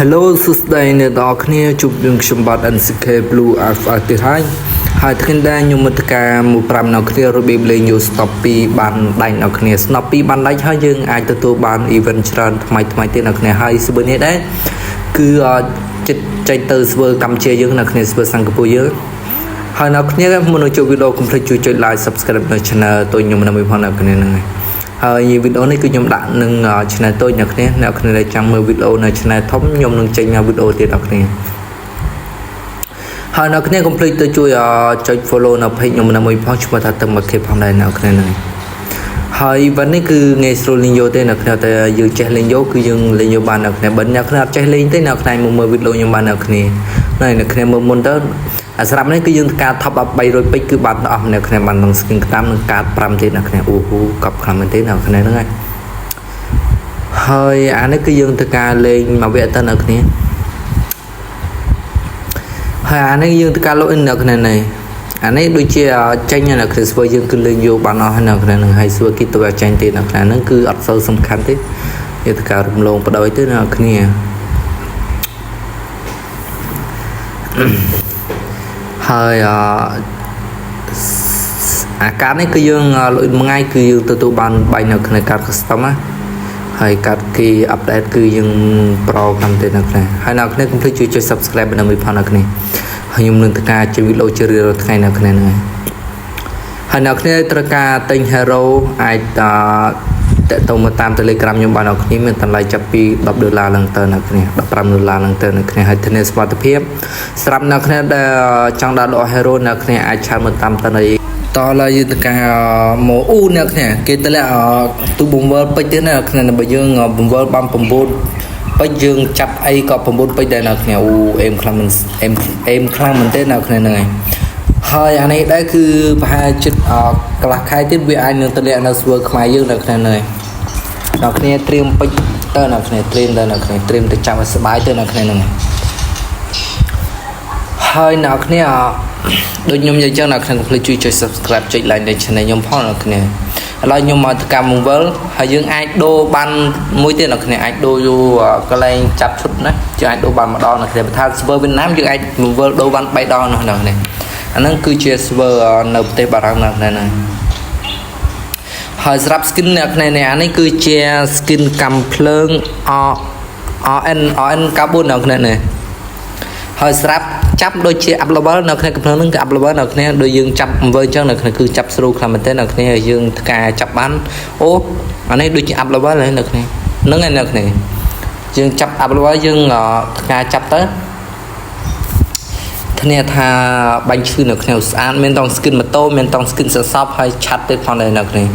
Hello សួស្តីអ្នកទាំងអស់គ្នាជួបយើងខ្ញុំបាទ NCK Blue Alpha ទៀតហើយថ្ងៃនេះខ្ញុំមកការ15នៅគ្នារបៀបលេង Stop 2បានដាច់នៅគ្នា Stop 2បានដាច់ហើយយើងអាចទទួលបាន event ច្រើនថ្មីទៀតនៅគ្នាហើយស្បឿននេះដែរគឺចិត្តចេញទៅស្វើកម្ពុជាយើងនៅគ្នាស្វើសិង្ហបុរីយើងហើយនៅគ្នាមុននឹងចូលវីដេអូកុំភ្លេចជួយចុច like subscribe នៅ channel តូចខ្ញុំនៅមួយផងនៅគ្នាហ្នឹងហើយវីដេអូនេះគឺខ្ញុំដាក់នឹង channel តូចអ្នកគ្នាដែលចង់មើលវីដេអូនៅ channel ធំខ្ញុំនឹងចេញវីដេអូទៀតអ្នកគ្នាហើយអ្នកគ្នាកុំភ្លេចទៅជួយចុច follow នៅ page ខ្ញុំនៅមួយផងឈ្មោះថាទឹកមកខេផងដែរអ្នកគ្នាហ្នឹងហើយวันនេះគឺងាយស្រួលលេងយោទេអ្នកគ្នាតែយើងចេះលេងយោគឺយើងលេងយោបានអ្នកគ្នាបើអ្នកគ្នាអត់ចេះលេងទេអ្នកគ្នាមកមើលវីដេអូខ្ញុំបានអ្នកគ្នាអ្នកគ្នាមើលមុនទៅសម្រាប់នេះគឺយើងការ top up 300ពេជ្រគឺបានអស់អ្នកគ្នាបាននឹង skin តាមនឹងកាត5ទៀតអ្នកគ្នាអូហូកប់ខ្លាំងមែនទេអ្នកគ្នាហ្នឹងហើយអានេះគឺយើងធ្វើការលេងមួយវគ្គទៅអ្នកគ្នាហើយអានេះយើងធ្វើការ login អ្នកគ្នានេះអានេះដូចជាចេញនៅ Christopher យើងគឺលេងយកបានអស់នៅក្នុងនឹងហើយស្វើគីទៅចេញទៀតនៅក្នុងហ្នឹងគឺអត់សូវសំខាន់ទេយើងធ្វើការរំលងបដ ாய் ទៅនៅគ្នាហើយអាកាសនេះគឺយើងលុយមួយថ្ងៃគឺយើងទទួលបានបាយនៅក្នុងកាត custom ហើយកាត់គេអាប់ដេតគឺយើងប្រកាន់ទៅនៅក្នុងហើយនៅក្នុងកុំភ្លេចជួយចុច subscribe នៅមួយផងនៅក្នុងហើយខ្ញុំនឹងធ្វើការចេញវីដេអូជារៀងរាល់ថ្ងៃនៅក្នុងហ្នឹងហើយនៅក្នុងត្រូវការទិញ hero អាចតទៅមកតាម Telegram ខ្ញុំបាននៅក្នុងមានតម្លៃចាប់ពី$10ឡើងទៅនៅក្នុង$15ឡើងទៅនៅក្នុងហើយធានាសុវត្ថិភាពស្រាប់នៅក្នុងដែលចង់ដាក់លក់ hero នៅក្នុងអាចឆានមកតាមតន័យតឡើយយើងទៅការមកអ៊ូនៅក្នុងគេតម្លាក់ទូបង្វិលពេជ្រទៀតនៅក្នុងបើយើងបង្វិលបាន9ពេជ្រយើងចាប់អីក៏9ពេជ្រដែរនៅក្នុងអូអេមខ្លាំងមិនអេមខ្លាំងមែនទេនៅក្នុងហ្នឹងហើយអានេះដែរគឺប្រហែលចិត្តកន្លះខែទៀតវាអាចនឹងតម្លាក់នៅស្វើខ្មែរយើងនៅក្នុងហ្នឹងដល់គ្នាត្រៀមពេជ្រទៅនៅក្នុងត្រៀមទៅនៅក្នុងត្រៀមទៅចាំឲ្យសុបាយទៅនៅក្នុងហ្នឹងហើយនៅគ្នាដូចខ្ញុំនិយាយចឹងនៅក្នុងកុំភ្លេចជួយចុច subscribe ចុច like នៅ channel ខ្ញុំផងនៅគ្នាឥឡូវខ្ញុំមកទៅកម្មបង្វិលហើយយើងអាចដូរបានមួយទៀតនៅគ្នាអាចដូរយូរកន្លែងចាប់ឈុតណាយើងអាចដូរបានម្ដងនៅគ្នាបើថា server វៀតណាមយើងអាចបង្វិលដូរបាន3ដងនៅគ្នាអាហ្នឹងគឺជា server នៅប្រទេសបារាំងនៅគ្នាហ្នឹងហើយសម្រាប់ skin នៅគ្នានេះអានេះគឺជា skin កំភ្លើង RN carbon នៅគ្នានេះហើយស្រាប់ចាប់ដូចជា up level នៅក្នុងកំភ្លើងហ្នឹងគឺ up level នៅក្នុងដូចយើងចាប់អំវើអញ្ចឹងនៅក្នុងគឺចាប់ស្រួលខ្លាំងមែនទែននៅក្នុងយើងការចាប់បានអូអានេះដូចជា up level ហើយនៅក្នុងហ្នឹងឯនៅក្នុងយើងចាប់ up level យើងការចាប់ទៅធានាថាបាញ់ឈឺនៅក្នុងស្អាតមានតង់ skin ម៉ូតូមានតង់ skin សសពហើយឆាត់ទៀតផងដែរនៅក្នុង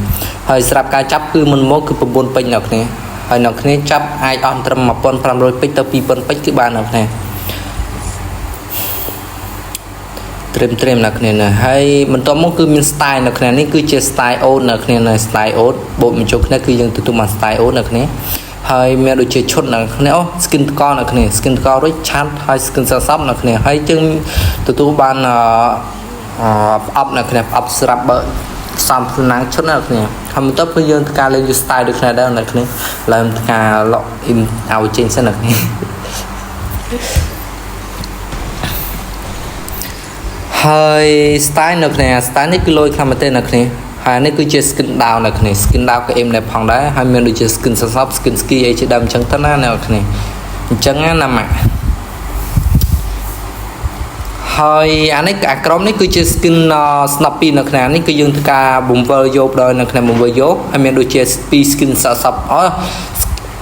ហើយស្រាប់ការចាប់គឺមុនមកគឺ9ពេជ្រនៅក្នុងហើយនៅក្នុងចាប់អាចអស់ត្រឹម1500ពេជ្រទៅ2000ពេជ្រគឺបាននៅក្នុងត្រៀមនៅគ្នាណាហើយបន្តមកគឺមាន style នៅគ្នានេះគឺជា style old នៅគ្នាណា style old បូកបញ្ចូលគ្នាគឺយើងទទួលបាន style old នៅគ្នាហើយមានដូចជាឈុតនៅគ្នាអូ skin តកនៅគ្នា skin តករួចឆាត់ហើយ skin សសពនៅគ្នាហើយយើងទទួលបានប្រអប់នៅគ្នាប្រអប់ស្រាប់បើសំណាងឈុតនៅគ្នាហើយបន្ទាប់គឺយើងធ្វើការលេង style ដូចគ្នាដែរនៅគ្នាឡើងធ្វើការ log in ឲ្យចេញសិននៅគ្នាហើយ style នៅគ្នា style នេះគឺលយខ្លាំងមែនទេនៅគ្នាហើយនេះគឺជា skin down នៅគ្នា skin down ក៏អេមដែរផងដែរហើយមានដូចជា skin សសព skin ski អីជាដើមអញ្ចឹងទៅណានៅគ្នាអញ្ចឹងណាម៉ាក់ហើយអានេះអាក្រុមនេះគឺជា skin snappy នៅគ្នានេះគឺយើងធ្វើការបង្វិលយកដល់នៅគ្នាបង្វិលយកហើយមានដូចជា 2 skin សសព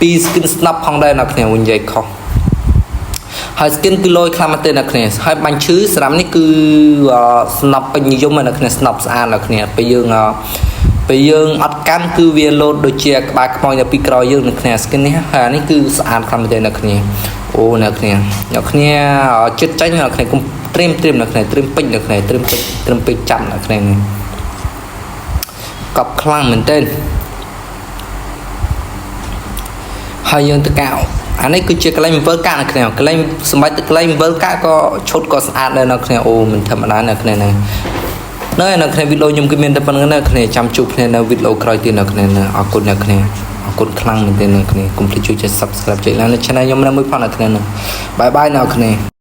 2 skin snap ផងដែរនៅគ្នាវិញនិយាយខុសហើយ skin គឺលយខ្លាំងមែនទេនៅគ្នាហើយបាញ់ឈឺស្រាប់នេះគឺស្នប់ពេញនិយមនៅគ្នាស្នប់ស្អាតនៅគ្នាពេលយើងអត់កាន់គឺវាលោតដូចជាក្បាលខ្មោចនៅពីក្រោយយើងនៅគ្នា skin នេះហើយនេះគឺស្អាតខ្លាំងមែនទេនៅគ្នាអូនៅគ្នាចិត្តចាញ់នៅគ្នាគុំត្រៀមនៅគ្នាត្រៀមពេជ្រនៅគ្នាត្រៀមពេជ្រចាំនៅគ្នានេះកប់ខ្លាំងមែនទេហើយយើងទៅកៅអានេះគឺជាកន្លែងបង្វិលកាក់នៅគ្នាកន្លែងសម្បត្តិកន្លែងបង្វិលកាក់ក៏ឈុតក៏ស្អាតដែរនៅគ្នាអូមិនធម្មតានៅគ្នាហ្នឹងនៅក្នុងវីដេអូខ្ញុំគឺមានតែប៉ុណ្្នឹងនៅគ្នាចាំជួបគ្នានៅវីដេអូក្រោយទៀតនៅគ្នាអរគុណនៅគ្នា អរគុណខ្លាំងមែនទែនអ្នកគ្នាកុំភ្លេចជួយចុច subscribe ចុច like នៅ channel ខ្ញុំនៅមួយផងអ្នកគ្នាបាយបាយអ្នកគ្នា